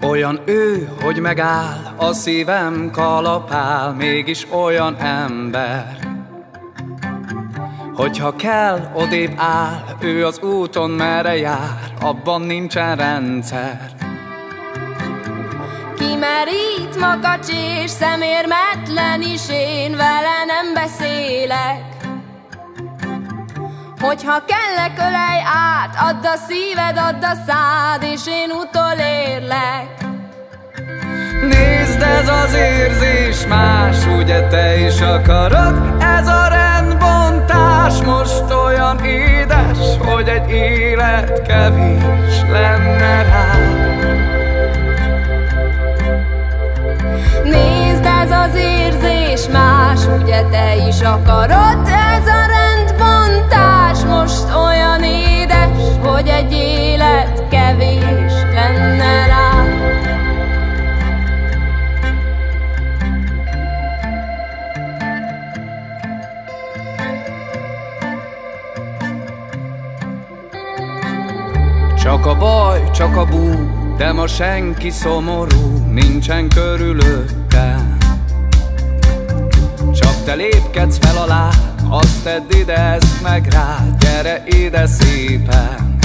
Olyan ő, hogy megáll, a szívem kalapál, mégis olyan ember. Hogyha kell, odébb áll, ő az úton merre jár, abban nincsen rendszer. Kimerít makacs és szemérmetlen is, én vele nem beszélek. Hogyha kellek, ölej át, add a szíved, add a szád, és én utolérlek. Nézd, ez az érzés más, ugye te is akarod? Ez a rendbontás most olyan édes, hogy egy élet kevés lenne rá. Nézd, ez az érzés más, ugye te is akarod? Ez a rendbontás most olyan édes, hogy egy élet kevés lenne rá. Csak a baj, csak a bú, de ma senki szomorú nincsen körülöttem. Csak te lépkedsz fel alá, azt tedd ide, ezt meg rá, gyere ide szépen.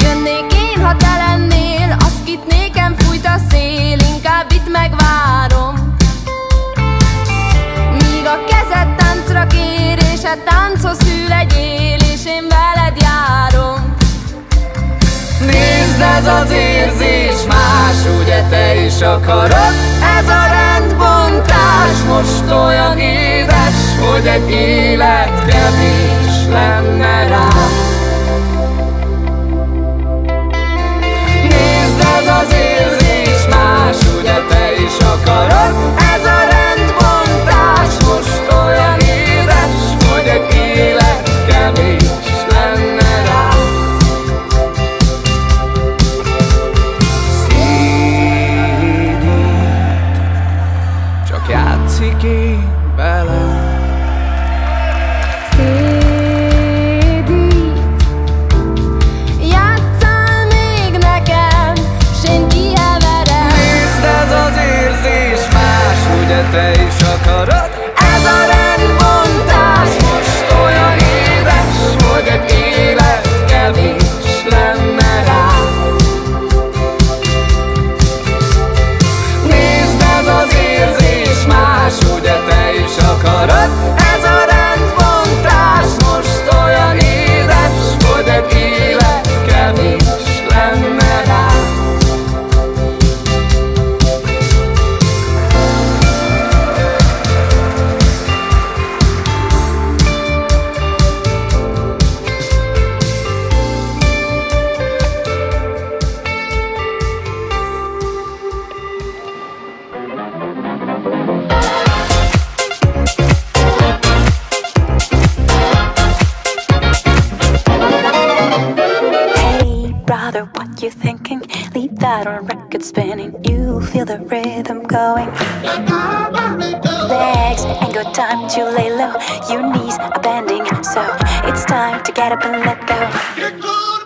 Jönnék én, ha te lennél, azt kit nékem fújt a szél, inkább itt megvárom. Míg a kezed táncra kér, és a tánchoz hű legyél, és én veled járom. Nézd, ez az érzés más, ugye te is akarod? Ez a rendbontás most olyan édes, hogy egy élet kevés lenne rá. Nézd, ez az érzés más, ugye te is akarod? Ez a rendbontás most olyan édes, hogy egy élet kevés lenne rá. Játszik én velem. Szédít, játsszál még nekem, s én kieverem. Nézd, ez az érzés más, ugye te is akarod? Ez a rendbontás most olyan édes, hogy egy élet kevés lenne rá. Nézd, ez az érzés más, ugye te is akarod? Ez a rendbontás most olyan édes, hogy egy élet kevés lenne rá. What you thinking? Leave that on record spinning. You feel the rhythm going. Legs ain't got time to lay low. Your knees are bending, so it's time to get up and let go.